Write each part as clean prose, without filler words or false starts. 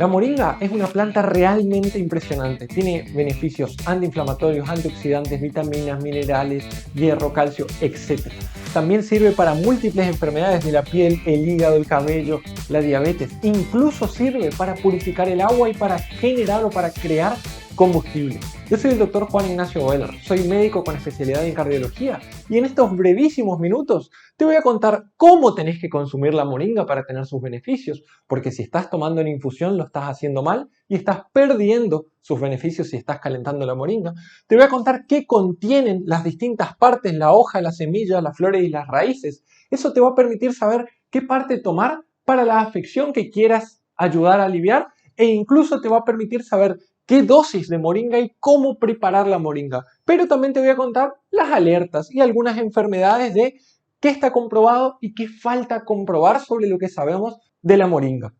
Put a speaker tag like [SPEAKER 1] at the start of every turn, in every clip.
[SPEAKER 1] La moringa es una planta realmente impresionante. Tiene beneficios antiinflamatorios, antioxidantes, vitaminas, minerales, hierro, calcio, etc. También sirve para múltiples enfermedades de la piel, el hígado, el cabello, la diabetes. Incluso sirve para purificar el agua y para generar o para crear combustible. Yo soy el Dr. Juan Ignacio Boeller, soy médico con especialidad en cardiología y en estos brevísimos minutos te voy a contar cómo tenés que consumir la moringa para tener sus beneficios, porque si estás tomando en infusión lo estás haciendo mal y estás perdiendo sus beneficios si estás calentando la moringa. Te voy a contar qué contienen las distintas partes, la hoja, la semilla, las flores y las raíces. Eso te va a permitir saber qué parte tomar para la afección que quieras ayudar a aliviar e incluso te va a permitir saber qué dosis de moringa y cómo preparar la moringa. Pero también te voy a contar las alertas y algunas enfermedades de qué está comprobado y qué falta comprobar sobre lo que sabemos de la moringa.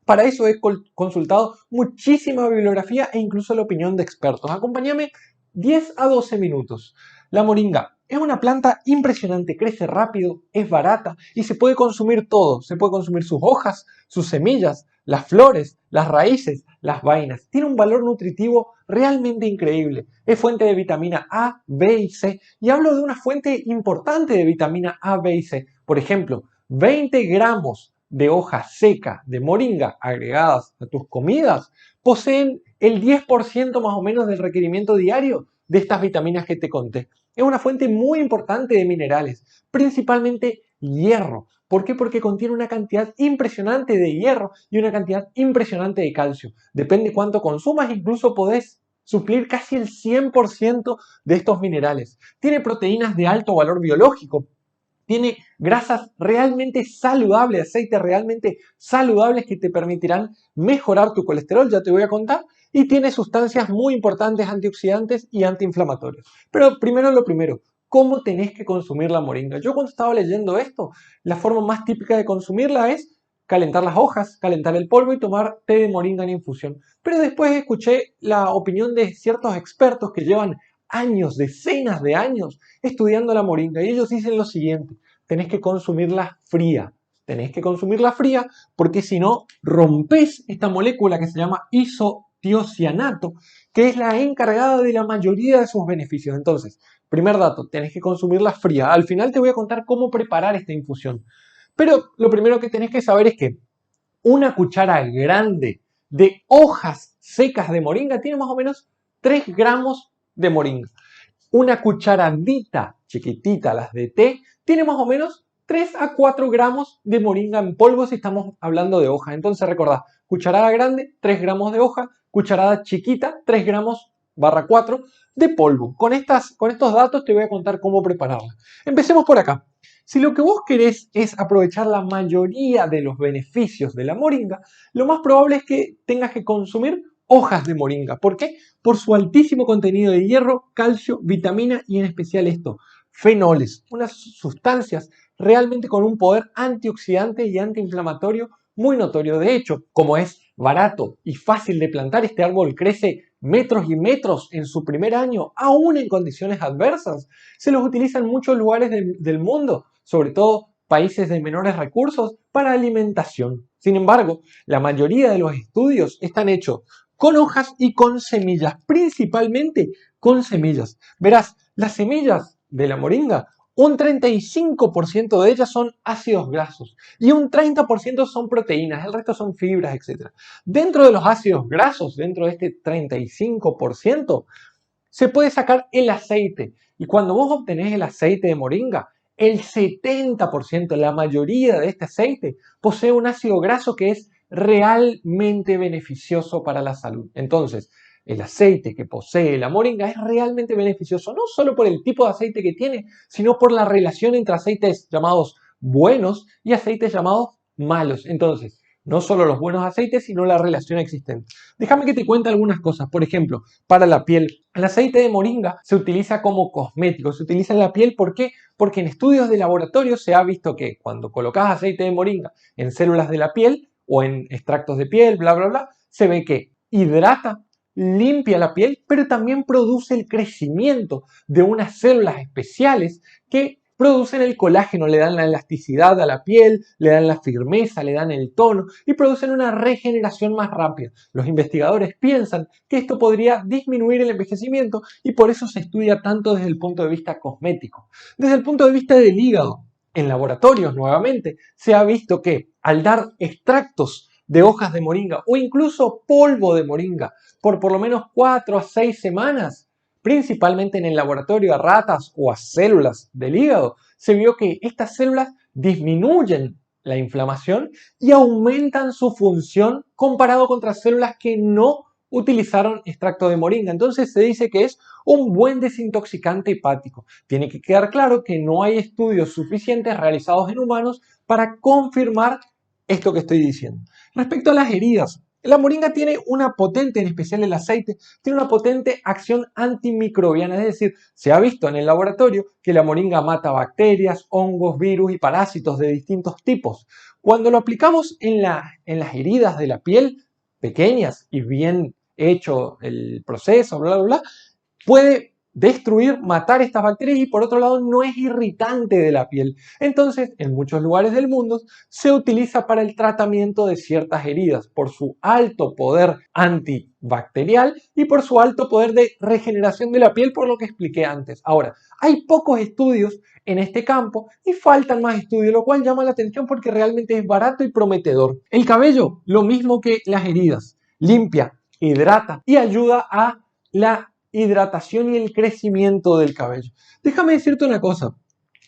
[SPEAKER 1] Para eso he consultado muchísima bibliografía e incluso la opinión de expertos. Acompáñame 10 a 12 minutos. La moringa es una planta impresionante, crece rápido, es barata y se puede consumir todo. Se puede consumir sus hojas, sus semillas, las flores, las raíces, las vainas. Tiene un valor nutritivo realmente increíble. Es fuente de vitamina A, B y C. Y hablo de una fuente importante de vitamina A, B y C. Por ejemplo, 20 gramos de hoja seca de moringa agregadas a tus comidas poseen el 10% más o menos del requerimiento diario de estas vitaminas que te conté. Es una fuente muy importante de minerales, principalmente hierro. ¿Por qué? Porque contiene una cantidad impresionante de hierro y una cantidad impresionante de calcio. Depende cuánto consumas, incluso podés suplir casi el 100% de estos minerales. Tiene proteínas de alto valor biológico. Tiene grasas realmente saludables, aceites realmente saludables que te permitirán mejorar tu colesterol, ya te voy a contar, y tiene sustancias muy importantes antioxidantes y antiinflamatorios. Pero primero lo primero, ¿cómo tenés que consumir la moringa? Yo cuando estaba leyendo esto, la forma más típica de consumirla es calentar las hojas, calentar el polvo y tomar té de moringa en infusión. Pero después escuché la opinión de ciertos expertos que llevan años, decenas de años estudiando la moringa y ellos dicen lo siguiente: tenés que consumirla fría. Tenés que consumirla fría porque si no rompes esta molécula que se llama isotiocianato, que es la encargada de la mayoría de sus beneficios. Entonces, primer dato, tenés que consumirla fría. Al final te voy a contar cómo preparar esta infusión. Pero lo primero que tenés que saber es que una cuchara grande de hojas secas de moringa tiene más o menos 3 gramos de moringa. Una cucharadita chiquitita, las de té, tiene más o menos 3 a 4 gramos de moringa en polvo si estamos hablando de hoja. Entonces recordad, cucharada grande, 3 gramos de hoja, cucharada chiquita, 3 gramos barra 4 de polvo. Con estos datos te voy a contar cómo prepararla. Empecemos por acá. Si lo que vos querés es aprovechar la mayoría de los beneficios de la moringa, lo más probable es que tengas que consumir hojas de moringa. ¿Por qué? Por su altísimo contenido de hierro, calcio, vitamina y en especial esto, fenoles, unas sustancias realmente con un poder antioxidante y antiinflamatorio muy notorio. De hecho, como es barato y fácil de plantar, este árbol crece metros y metros en su primer año, aún en condiciones adversas. Se los utiliza en muchos lugares del mundo, sobre todo países de menores recursos, para alimentación. Sin embargo, la mayoría de los estudios están hechos con hojas y con semillas, principalmente con semillas. Verás, las semillas de la moringa, un 35% de ellas son ácidos grasos y un 30% son proteínas, el resto son fibras, etc. Dentro de los ácidos grasos, dentro de este 35%, se puede sacar el aceite. Y cuando vos obtenés el aceite de moringa, el 70%, la mayoría de este aceite, posee un ácido graso que es realmente beneficioso para la salud. Entonces, el aceite que posee la moringa es realmente beneficioso, no solo por el tipo de aceite que tiene, sino por la relación entre aceites llamados buenos y aceites llamados malos. Entonces, no solo los buenos aceites, sino la relación existente. Déjame que te cuente algunas cosas. Por ejemplo, para la piel, el aceite de moringa se utiliza como cosmético, se utiliza en la piel. ¿Por qué? Porque en estudios de laboratorio se ha visto que cuando colocas aceite de moringa en células de la piel o en extractos de piel, bla, bla, bla, se ve que hidrata, limpia la piel, pero también produce el crecimiento de unas células especiales que producen el colágeno, le dan la elasticidad a la piel, le dan la firmeza, le dan el tono y producen una regeneración más rápida. Los investigadores piensan que esto podría disminuir el envejecimiento y por eso se estudia tanto desde el punto de vista cosmético. Desde el punto de vista del hígado, en laboratorios nuevamente, se ha visto que al dar extractos de hojas de moringa o incluso polvo de moringa por lo menos 4 a 6 semanas, principalmente en el laboratorio a ratas o a células del hígado, se vio que estas células disminuyen la inflamación y aumentan su función comparado contra células que no utilizaron extracto de moringa. Entonces se dice que es un buen desintoxicante hepático. Tiene que quedar claro que no hay estudios suficientes realizados en humanos para confirmar esto que estoy diciendo. Respecto a las heridas, la moringa tiene una potente, en especial el aceite, tiene una potente acción antimicrobiana, es decir, se ha visto en el laboratorio que la moringa mata bacterias, hongos, virus y parásitos de distintos tipos. Cuando lo aplicamos en las heridas de la piel, pequeñas y bien hecho el proceso, bla, bla, bla, puede destruir, matar estas bacterias y por otro lado no es irritante de la piel. Entonces, en muchos lugares del mundo se utiliza para el tratamiento de ciertas heridas por su alto poder antibacterial y por su alto poder de regeneración de la piel, por lo que expliqué antes. Ahora, hay pocos estudios en este campo y faltan más estudios, lo cual llama la atención porque realmente es barato y prometedor. El cabello, lo mismo que las heridas, limpia, hidrata y ayuda a la hidratación y el crecimiento del cabello. Déjame decirte una cosa,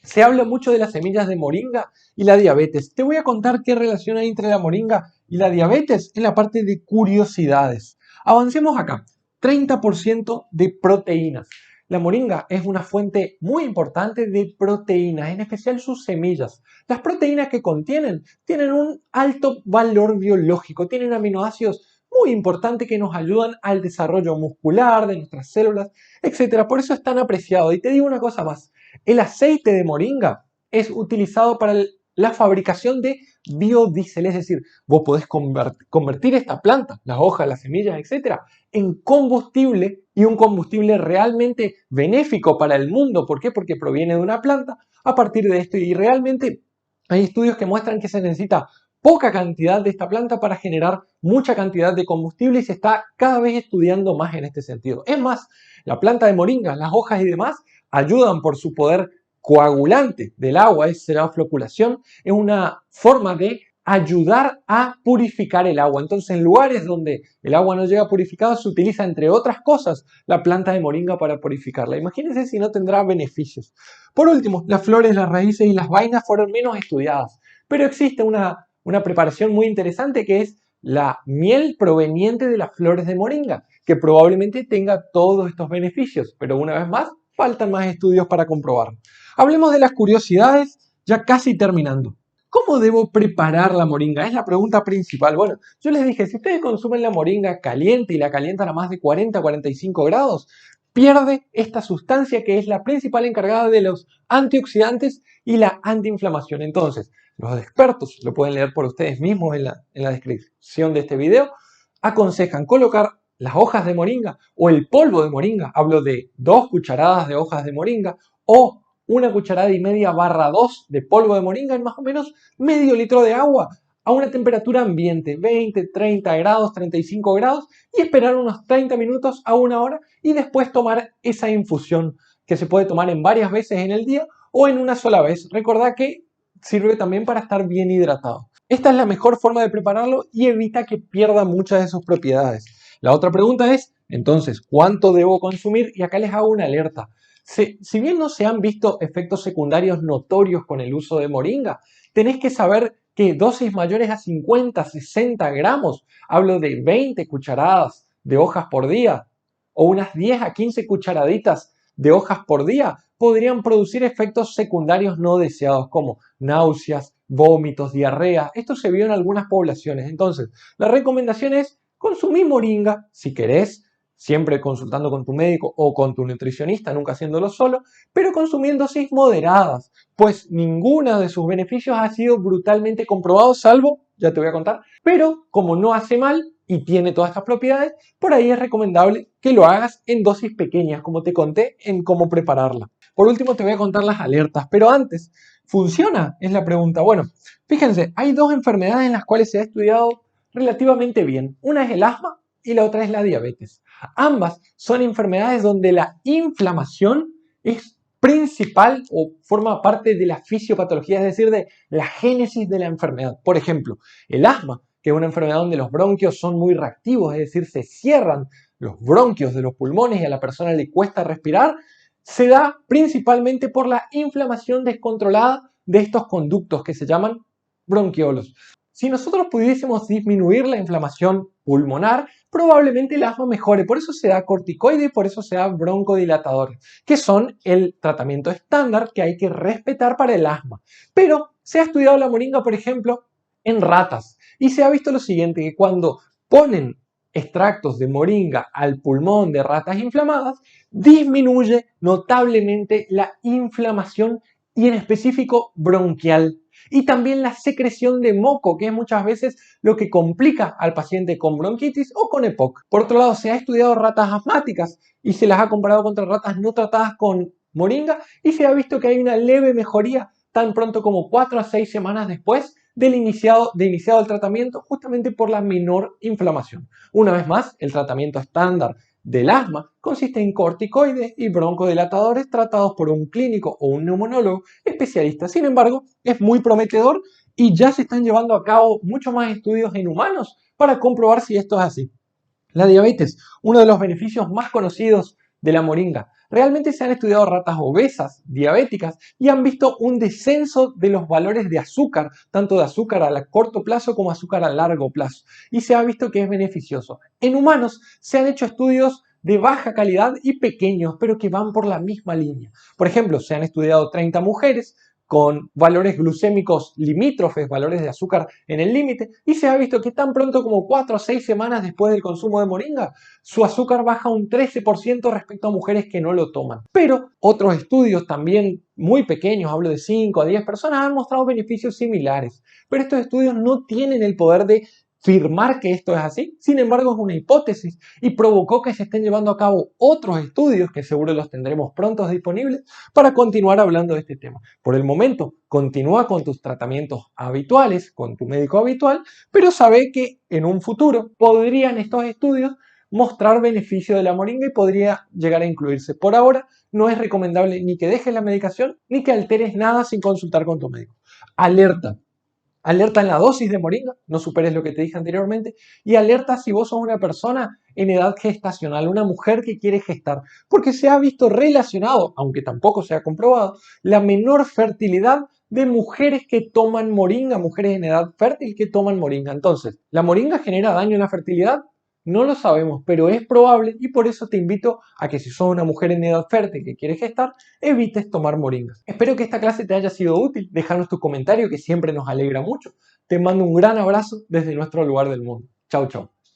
[SPEAKER 1] se habla mucho de las semillas de moringa y la diabetes. Te voy a contar qué relación hay entre la moringa y la diabetes en la parte de curiosidades. Avancemos acá, 30% de proteínas. La moringa es una fuente muy importante de proteínas, en especial sus semillas. Las proteínas que contienen tienen un alto valor biológico, tienen aminoácidos muy importantes que nos ayudan al desarrollo muscular de nuestras células, etc. Por eso es tan apreciado. Y te digo una cosa más, el aceite de moringa es utilizado para la fabricación de biodiesel, es decir, vos podés convertir esta planta, las hojas, las semillas, etc., en combustible y un combustible realmente benéfico para el mundo. ¿Por qué? Porque proviene de una planta a partir de esto y realmente hay estudios que muestran que se necesita poca cantidad de esta planta para generar mucha cantidad de combustible y se está cada vez estudiando más en este sentido. Es más, la planta de moringa, las hojas y demás ayudan por su poder coagulante del agua, es la floculación, es una forma de ayudar a purificar el agua. Entonces, en lugares donde el agua no llega purificada, se utiliza, entre otras cosas, la planta de moringa para purificarla. Imagínense si no tendrá beneficios. Por último, las flores, las raíces y las vainas fueron menos estudiadas, pero existe una preparación muy interesante que es la miel proveniente de las flores de moringa, que probablemente tenga todos estos beneficios, pero una vez más, faltan más estudios para comprobarlo. Hablemos de las curiosidades, ya casi terminando. ¿Cómo debo preparar la moringa? Es la pregunta principal. Bueno, yo les dije, si ustedes consumen la moringa caliente y la calientan a más de 40-45 grados, pierde esta sustancia que es la principal encargada de los antioxidantes y la antiinflamación. Entonces, los expertos, lo pueden leer por ustedes mismos en la descripción de este video, aconsejan colocar las hojas de moringa o el polvo de moringa, hablo de 2 cucharadas de hojas de moringa o 1,5 cucharadas /2 de polvo de moringa en más o menos medio litro de agua a una temperatura ambiente, 20, 30 grados, 35 grados y esperar unos 30 minutos a 1 hora y después tomar esa infusión que se puede tomar en varias veces en el día o en una sola vez. Recordad que sirve también para estar bien hidratado. Esta es la mejor forma de prepararlo y evita que pierda muchas de sus propiedades. La otra pregunta es, entonces, ¿cuánto debo consumir? Y acá les hago una alerta. Si bien no se han visto efectos secundarios notorios con el uso de moringa, tenés que saber que dosis mayores a 50, 60 gramos, hablo de 20 cucharadas de hojas por día o unas 10 a 15 cucharaditas de hojas por día, podrían producir efectos secundarios no deseados como náuseas, vómitos, diarrea. Esto se vio en algunas poblaciones. Entonces, la recomendación es consumir moringa si querés, siempre consultando con tu médico o con tu nutricionista, nunca haciéndolo solo, pero consumir dosis moderadas, pues ninguno de sus beneficios ha sido brutalmente comprobado, salvo, ya te voy a contar, pero como no hace mal y tiene todas estas propiedades, por ahí es recomendable que lo hagas en dosis pequeñas, como te conté en cómo prepararla. Por último te voy a contar las alertas, pero antes, ¿funciona? Es la pregunta. Bueno, fíjense, hay dos enfermedades en las cuales se ha estudiado relativamente bien. Una es el asma y la otra es la diabetes. Ambas son enfermedades donde la inflamación es principal o forma parte de la fisiopatología, es decir, de la génesis de la enfermedad. Por ejemplo, el asma, que es una enfermedad donde los bronquios son muy reactivos, es decir, se cierran los bronquios de los pulmones y a la persona le cuesta respirar, se da principalmente por la inflamación descontrolada de estos conductos que se llaman bronquiolos. Si nosotros pudiésemos disminuir la inflamación pulmonar, probablemente el asma mejore. Por eso se da corticoide, por eso se da broncodilatadores, que son el tratamiento estándar que hay que respetar para el asma. Pero se ha estudiado la moringa, por ejemplo, en ratas y se ha visto lo siguiente, que cuando ponen extractos de moringa al pulmón de ratas inflamadas, disminuye notablemente la inflamación y en específico bronquial. Y también la secreción de moco, que es muchas veces lo que complica al paciente con bronquitis o con EPOC. Por otro lado, se ha estudiado ratas asmáticas y se las ha comparado contra ratas no tratadas con moringa y se ha visto que hay una leve mejoría tan pronto como 4 a 6 semanas después del iniciado el tratamiento, justamente por la menor inflamación. Una vez más, el tratamiento estándar del asma consiste en corticoides y broncodilatadores tratados por un clínico o un neumonólogo especialista. Sin embargo, es muy prometedor y ya se están llevando a cabo muchos más estudios en humanos para comprobar si esto es así. La diabetes, uno de los beneficios más conocidos de la moringa. Realmente se han estudiado ratas obesas, diabéticas, y han visto un descenso de los valores de azúcar, tanto de azúcar a corto plazo como azúcar a largo plazo. Y se ha visto que es beneficioso. En humanos se han hecho estudios de baja calidad y pequeños, pero que van por la misma línea. Por ejemplo, se han estudiado 30 mujeres con valores glucémicos limítrofes, valores de azúcar en el límite, y se ha visto que tan pronto como 4 o 6 semanas después del consumo de moringa, su azúcar baja un 13% respecto a mujeres que no lo toman. Pero otros estudios también muy pequeños, hablo de 5 a 10 personas, han mostrado beneficios similares. Pero estos estudios no tienen el poder de firmar que esto es así, sin embargo es una hipótesis y provocó que se estén llevando a cabo otros estudios que seguro los tendremos pronto disponibles para continuar hablando de este tema. Por el momento, continúa con tus tratamientos habituales, con tu médico habitual, pero sabe que en un futuro podrían estos estudios mostrar beneficio de la moringa y podría llegar a incluirse. Por ahora, no es recomendable ni que dejes la medicación ni que alteres nada sin consultar con tu médico. Alerta. Alerta en la dosis de moringa, no superes lo que te dije anteriormente, y alerta si vos sos una persona en edad gestacional, una mujer que quiere gestar, porque se ha visto relacionado, aunque tampoco se ha comprobado, la menor fertilidad de mujeres que toman moringa, mujeres en edad fértil que toman moringa. Entonces, ¿la moringa genera daño en la fertilidad? No lo sabemos, pero es probable y por eso te invito a que si sos una mujer en edad fértil que quiere gestar, evites tomar moringas. Espero que esta clase te haya sido útil. Déjanos tu comentario que siempre nos alegra mucho. Te mando un gran abrazo desde nuestro lugar del mundo. Chau, chau.